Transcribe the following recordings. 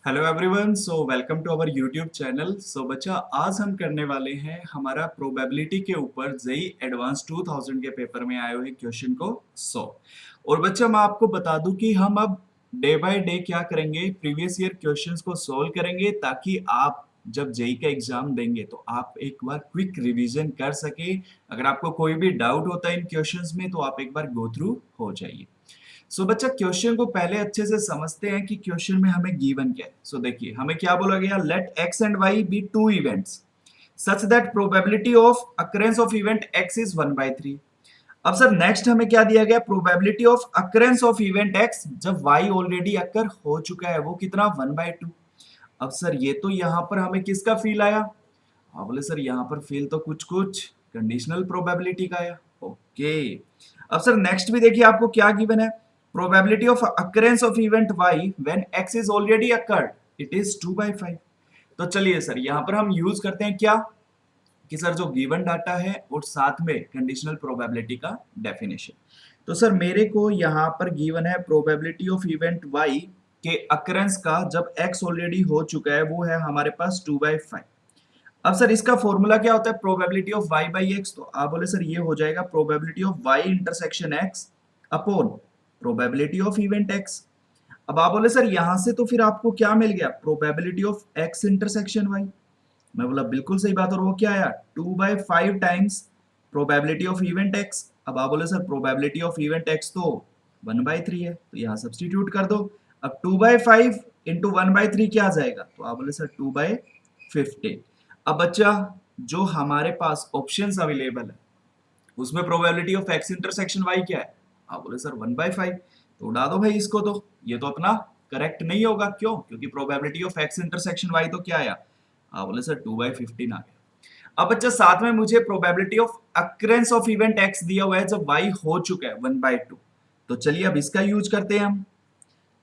Hello everyone, so welcome to our YouTube channel. So बच्चा, आज हम करने वाले हैं हमारा प्रोबेबिलिटी के ऊपर जेई एडवांस 2000 के पेपर में आए हुए क्वेश्चन को सॉल्व। और बच्चा, मैं आपको बता दूं कि हम अब डे बाय डे क्या करेंगे, प्रीवियस ईयर क्वेश्चंस को सॉल्व करेंगे ताकि आप जब जेई का एग्जाम देंगे तो आप एक बार क्विक रिवीजन कर सके। अगर आपको कोई भी डाउट होता है इन क्वेश्चंस में तो आप एक बार गो थ्रू हो जाइए। बच्चा, क्वेश्चन को पहले अच्छे से समझते हैं कि क्वेश्चन में हमें गिवन क्या है। देखिए, हमें क्या बोला गया, let x and y be two events such that probability of occurrence of event x is 1/3। अब सर नेक्स्ट हमें क्या दिया गया, probability of occurrence of event x जब वाई ऑलरेडी अकर हो चुका है वो कितना 1/2। अब सर ये तो यहाँ पर हमें किसका फील आया, हाँ बोले सर यहाँ पर फील तो कुछ कुछ कंडीशनल प्रोबेबिलिटी का आया। ओके, अब सर नेक्स्ट भी देखिए आपको क्या गिवन है, probability of occurrence of event y when x is already occurred it is 2/5। तो चलिए सर यहाँ पर हम यूज करते हैं क्या, कि सर जो गिवन डाटा है और साथ में कंडीशनल प्रोबेबिलिटी का डेफिनेशन। तो सर मेरे को यहाँ पर गिवन है प्रोबेबिलिटी ऑफ इवेंट वाई के अकरेंस का जब एक्स ऑलरेडी हो चुका है वो है हमारे पास 2/5। अब सर इसका फॉर्मूला क्या होता है, probability of y by x. तो आप बोले सर ये हो जाएगा probability of y intersection x upon probability of event x। अब आप बोले सर यहां से तो फिर आपको क्या मिल गया, probability of x intersection y। मैं बोला बिल्कुल सही बात, और वो क्या आया 2/5 times probability of event x। अब आप बोले sir probability of event x तो 1/3 है, तो यहाँ सब्सटीट्यूट कर दो। अब 2/5 इंटू 1/3 क्या आ जाएगा, तो आप बोले सर 2/15। अब बच्चा, जो हमारे पास ऑप्शंस अवेलेबल है उसमें probability of x intersection y क्या है, आप बोले सर 1/5। तो उड़ा दो भाई इसको, तो ये तो अपना करेक्ट नहीं होगा, क्यों, क्योंकि probability of x intersection y तो क्या आया, आप बोले सर 2/15 आ गया। अब बच्चा साथ में मुझे probability of occurrence of event x दिया हुआ है जब वाई हो चुका है 1/2। तो चलिए अब इसका यूज करते हैं हम।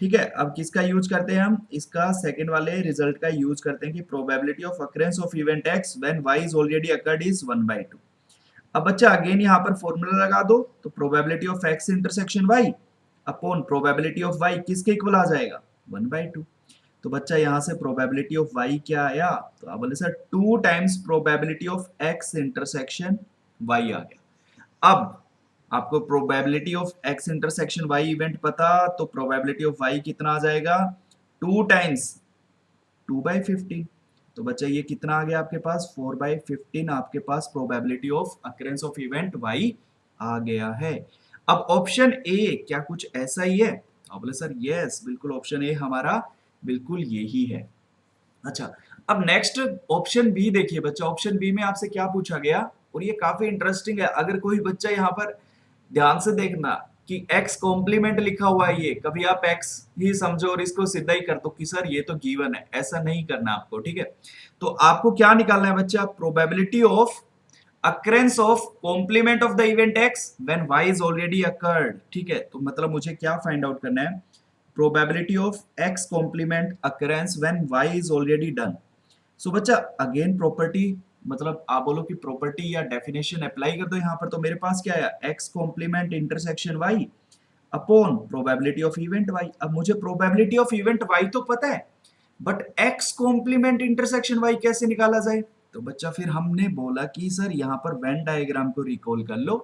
ठीक है, अब किसका यूज करते हैं हम, इसका सेकंड वाले रिजल्ट का यूज करते हैं कि probability of occurrence of event x when y is already occurred is 1/2। अब बच्चा अगेन यहाँ पर फॉर्मूला लगा दो, तो probability of x intersection y upon probability of y किसके इक्वल आ जाएगा, 1/2। तो बच्चा यहाँ से प्रोबेबिलिटी ऑफ y क्या आया, तो आप बोले sir 2 times probability of x intersection y आ गया। अब आपको probability of x intersection y event पता, तो प्रोबेबिलिटी ऑफ y कितना आ जाएगा, 2 टाइम्स 2/15। तो बच्चा ये कितना आ गया आपके पास, 4/15 आपके पास probability of occurrence of event y आ गया है। अब ऑप्शन ए क्या कुछ ऐसा ही है, आप बोले सर यस, बिल्कुल ऑप्शन ए हमारा बिल्कुल यही है। अच्छा, अब नेक्स्ट ऑप्शन बी देखिए बच्चा, ऑप्शन बी में आपसे क्या पूछा गया, और ये काफी इंटरेस्टिंग है। अगर कोई बच्चा यहाँ पर ध्यान से देखना कि x कॉम्प्लीमेंट लिखा हुआ है, ये कभी आप x ही समझो और इसको सीधा ही कर दो कि सर ये तो गिवन है, ऐसा नहीं करना आपको। ठीक है, तो आपको क्या निकालना है बच्चा, probability of occurrence of complement of the event x when y is already occurred. ठीक है, तो मतलब मुझे क्या फाइंड आउट करना है, probability of x complement occurrence when y is already done. बच्चा अगेन प्रॉपर्टी, मतलब आप बोलो कि प्रॉपर्टी या डेफिनेशन अप्लाई कर दो यहाँ पर, तो मेरे पास क्या आया, x complement intersection y upon probability of event y। अब मुझे प्रोबेबिलिटी ऑफ इवेंट y तो पता है, but x complement intersection y कैसे निकाला जाए। तो बच्चा फिर हमने बोला कि सर यहाँ पर वेन डायग्राम को रिकॉल कर लो।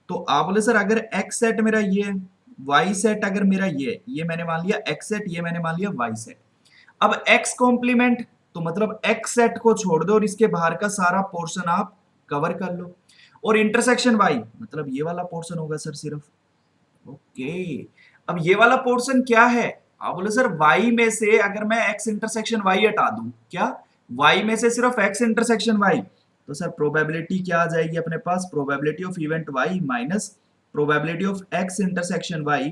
तो आप बोले सर अगर x सेट मेरा ये है, y सेट अगर मेरा ये मैंने मान लिया x सेट, ये मैंने मान लिया y सेट। अब x कॉम्प्लीमेंट तो मतलब x सेट को छोड़ दो और इसके बाहर का सारा पोर्शन आप कवर कर लो, और इंटरसेक्शन y मतलब ये वाला पोर्शन होगा सर सिर्फ। ओके, अब ये वाला पोर्शन क्या है, आप बोले सर y में से अगर मैं x इंटरसेक्शन y हटा दूं, क्या y में से सिर्फ x इंटरसेक्शन y, तो सर प्रोबेबिलिटी क्या आ जाएगी अपने पास, probability of event y minus probability of x intersection y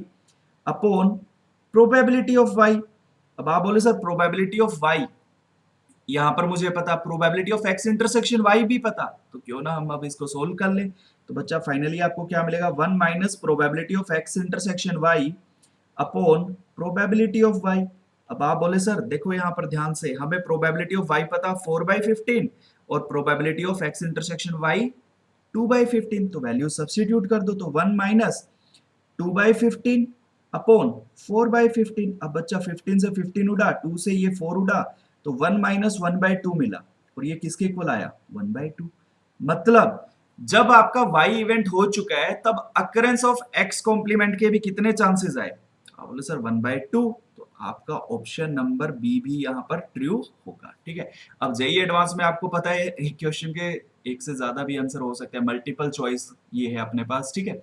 upon probability of y। अब आप बोले सर प्रोबेबिलिटी ऑफ y यहाँ पर मुझे पता, probability of x intersection y भी पता, तो क्यों ना हम अब इसको सोल्व कर लें। तो बच्चा फाइनली आपको क्या मिलेगा, 1 minus probability of x intersection y upon probability of y। अब आप बोले सर देखो यहाँ पर ध्यान से, हमें प्रोबेबिलिटी ऑफ y पता 4/15 और probability of x intersection y 2/15, तो वैल्यू सब्स्टिट्यूट कर दो, तो 1 माइनस 2/15 अपॉन 4/15। अब बच्चा 15 से 15 उड़ा, 2 से ये 4 उड़ा, तो 1 माइनस 1/2 मिला, और ये किसके इक्वल आया? 1/2। मतलब जब आपका y इवेंट हो चुका है तब अकरेंस ऑफ x कॉम्प्लीमेंट के भी कितने चांसेस आए? आप बोले सर 1/2, तो आपका ऑप्शन नंबर बी भी यहाँ पर ट्रू होगा। ठीक है, अब जेईई एडवांस में आपको पता है एक क्वेश्चन के एक से ज्यादा भी आंसर हो सकता है, मल्टीपल चॉइस ये है अपने पास। ठीक है,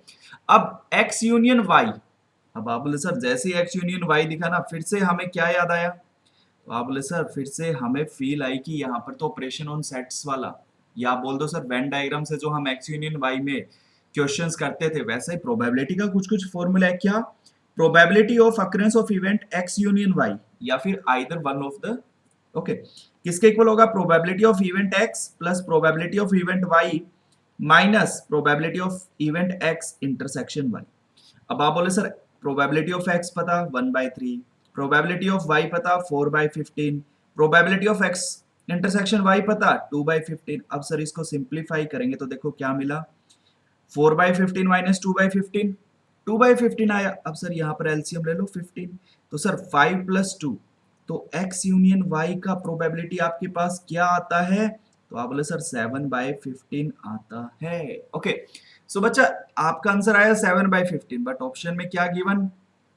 अब x यूनियन y, अब आप बोले सर जैसे ही x यूनियन y दिखा ना, फिर से हमें क्या याद आया? तो आप बोले सर फिर से हमें फील आई कि यहाँ पर तो ऑपरेशन ऑन सेट्स वाला, या आप बोल दो सर वेन डायग्राम से जो हम x यूनियन y में क्वेश्चंस करते थे वैसा ही प्रोबेबिलिटी का कुछ कुछ फॉर्मूला है। क्या? Probability of occurrence of event x union y, या फिर either one of the, okay, किसके इक्वल होगा? Probability of event x plus probability of event y minus probability of event x intersection y। अब आप बोले sir probability of x पता 1/3, probability of y पता 4/15, probability of x intersection y पता 2/15। अब sir इसको सिंप्लीफाई करेंगे तो देखो क्या मिला, 4/15 माइनस 2/15, 2/15 आया। अब सर यहाँ पर एलसीएम ले लो 15, तो सर 5 प्लस 2, तो x यूनियन y का प्रोबेबिलिटी आपके पास क्या आता है? तो आप बोले सर 7/15 आता है। ओके, सो बच्चा आपका आंसर आया 7/15, बट ऑप्शन में क्या गिवन?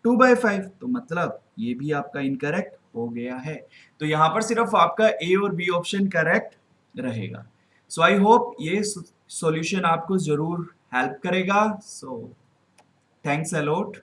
2/5, तो मतलब ये भी आपका इनकरेक्ट हो गया है। तो यहाँ पर सिर्फ आपका ए और बी ऑप्शन करेक्ट रहेगा। सो आई होप ये सॉल्यूशन आपको जरूर हेल्प करेगा। So thanks a lot.